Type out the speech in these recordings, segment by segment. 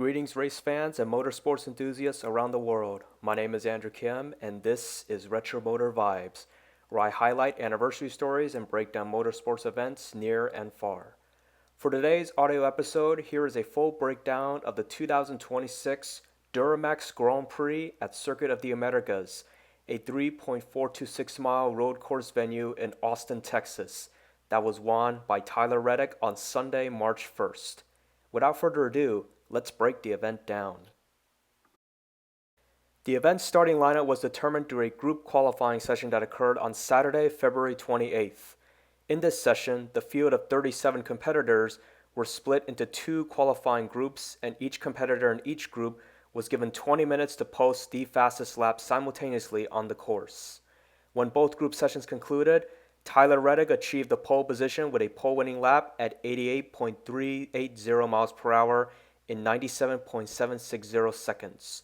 Greetings, race fans and motorsports enthusiasts around the world. My name is Andrew Kim, and this is Retro Motor Vibes, where I highlight anniversary stories and break down motorsports events near and far. For today's audio episode, here is a full breakdown of the 2026 DuraMax Grand Prix at Circuit of the Americas, a 3.426-mile road course venue in Austin, Texas, that was won by Tyler Reddick on Sunday, March 1st. Without further ado, let's break the event down. The event's starting lineup was determined through a group qualifying session that occurred on Saturday, February 28th. In this session, the field of 37 competitors were split into two qualifying groups, and each competitor in each group was given 20 minutes to post the fastest lap simultaneously on the course. When both group sessions concluded, Tyler Reddick achieved the pole position with a pole-winning lap at 88.380 miles per hour in 97.760 seconds.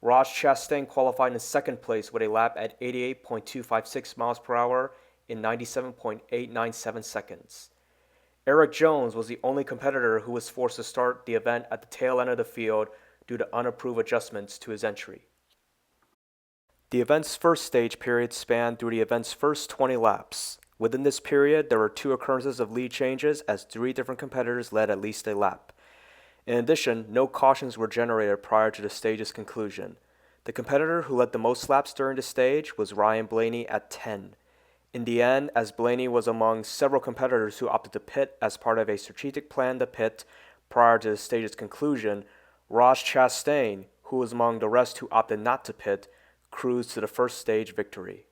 Ross Chastain qualified in second place with a lap at 88.256 miles per hour in 97.897 seconds. Eric Jones was the only competitor who was forced to start the event at the tail end of the field due to unapproved adjustments to his entry. The event's first stage period spanned through the event's first 20 laps. Within this period, there were two occurrences of lead changes as three different competitors led at least a lap. In addition, no cautions were generated prior to the stage's conclusion. The competitor who led the most laps during the stage was Ryan Blaney at 10. In the end, as Blaney was among several competitors who opted to pit as part of a strategic plan to pit prior to the stage's conclusion, Ross Chastain, who was among the rest who opted not to pit, cruised to the first stage victory.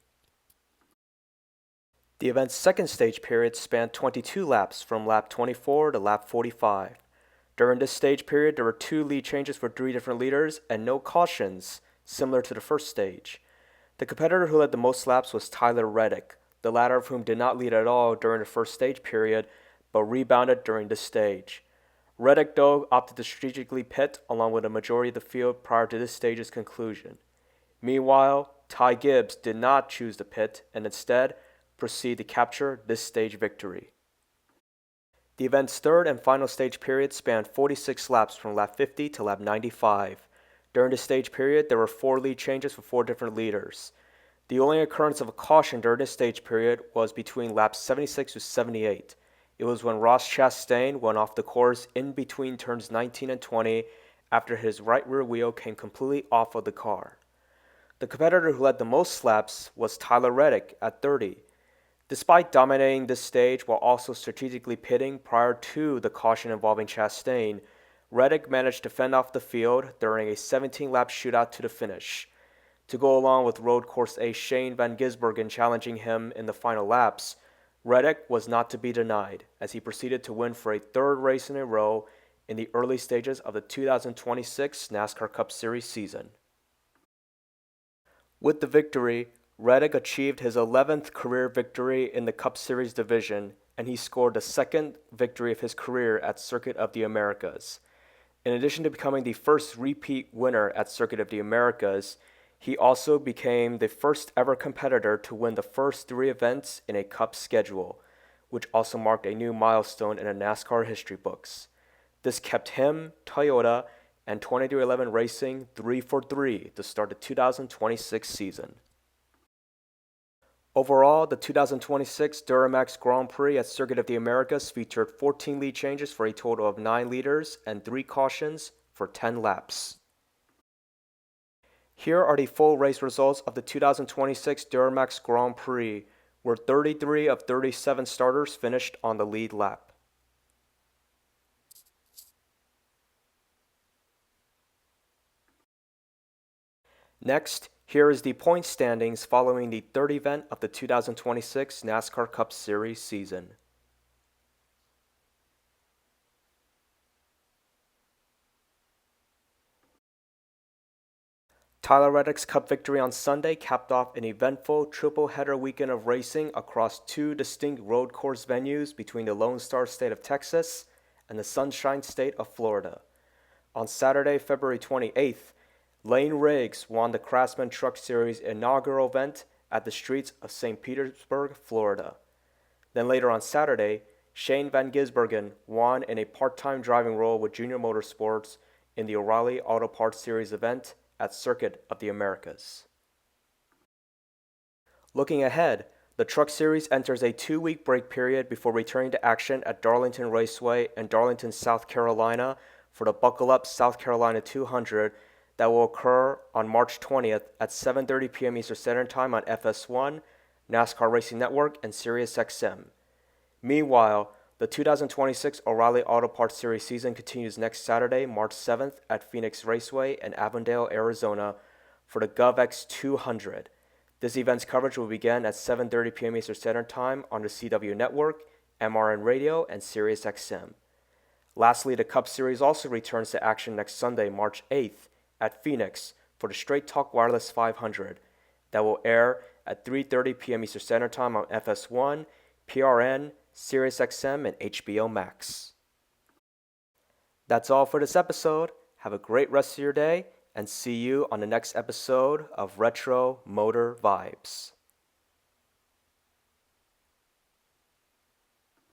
The event's second stage period spanned 22 laps from lap 24 to lap 45. During this stage period, there were two lead changes for three different leaders and no cautions, similar to the first stage. The competitor who led the most laps was Tyler Reddick, the latter of whom did not lead at all during the first stage period, but rebounded during this stage. Reddick, though, opted to strategically pit along with a majority of the field prior to this stage's conclusion. Meanwhile, Ty Gibbs did not choose to pit and instead proceed to capture this stage victory. The event's third and final stage period spanned 46 laps from lap 50 to lap 95. During the stage period, there were four lead changes for four different leaders. The only occurrence of a caution during this stage period was between laps 76 to 78. It was when Ross Chastain went off the course in between turns 19 and 20 after his right rear wheel came completely off of the car. The competitor who led the most laps was Tyler Reddick at 30. Despite dominating this stage while also strategically pitting prior to the caution involving Chastain, Reddick managed to fend off the field during a 17-lap shootout to the finish. To go along with road course ace Shane Van Gisbergen challenging him in the final laps, Reddick was not to be denied as he proceeded to win for a third race in a row in the early stages of the 2026 NASCAR Cup Series season. With the victory, Reddick achieved his 11th career victory in the Cup Series division, and he scored the second victory of his career at Circuit of the Americas. In addition to becoming the first repeat winner at Circuit of the Americas, he also became the first ever competitor to win the first three events in a Cup schedule, which also marked a new milestone in the NASCAR history books. This kept him, Toyota, and 2311 Racing 3 for 3 to start the 2026 season. Overall, the 2026 DuraMax Grand Prix at Circuit of the Americas featured 14 lead changes for a total of 9 leaders and 3 cautions for 10 laps. Here are the full race results of the 2026 DuraMax Grand Prix, where 33 of 37 starters finished on the lead lap. Next, here is the point standings following the third event of the 2026 NASCAR Cup Series season. Tyler Reddick's Cup victory on Sunday capped off an eventful triple-header weekend of racing across two distinct road course venues between the Lone Star State of Texas and the Sunshine State of Florida. On Saturday, February 28th, Lane Riggs won the Craftsman Truck Series inaugural event at the streets of St. Petersburg, Florida. Then later on Saturday, Shane Van Gisbergen won in a part-time driving role with Junior Motorsports in the O'Reilly Auto Parts Series event at Circuit of the Americas. Looking ahead, the Truck Series enters a 2-week break period before returning to action at Darlington Raceway in Darlington, South Carolina for the Buckle Up South Carolina 200 that will occur on March 20th at 7:30 p.m. Eastern Standard Time on FS1, NASCAR Racing Network, and SiriusXM. Meanwhile, the 2026 O'Reilly Auto Parts Series season continues next Saturday, March 7th at Phoenix Raceway in Avondale, Arizona for the GovX 200. This event's coverage will begin at 7:30 p.m. Eastern Standard Time on the CW Network, MRN Radio, and SiriusXM. Lastly, the Cup Series also returns to action next Sunday, March 8th at Phoenix for the Straight Talk Wireless 500 that will air at 3:30 p.m. Eastern Standard Time on FS1, PRN, SiriusXM, and HBO Max. That's all for this episode. Have a great rest of your day, and see you on the next episode of Retro Motor Vibes.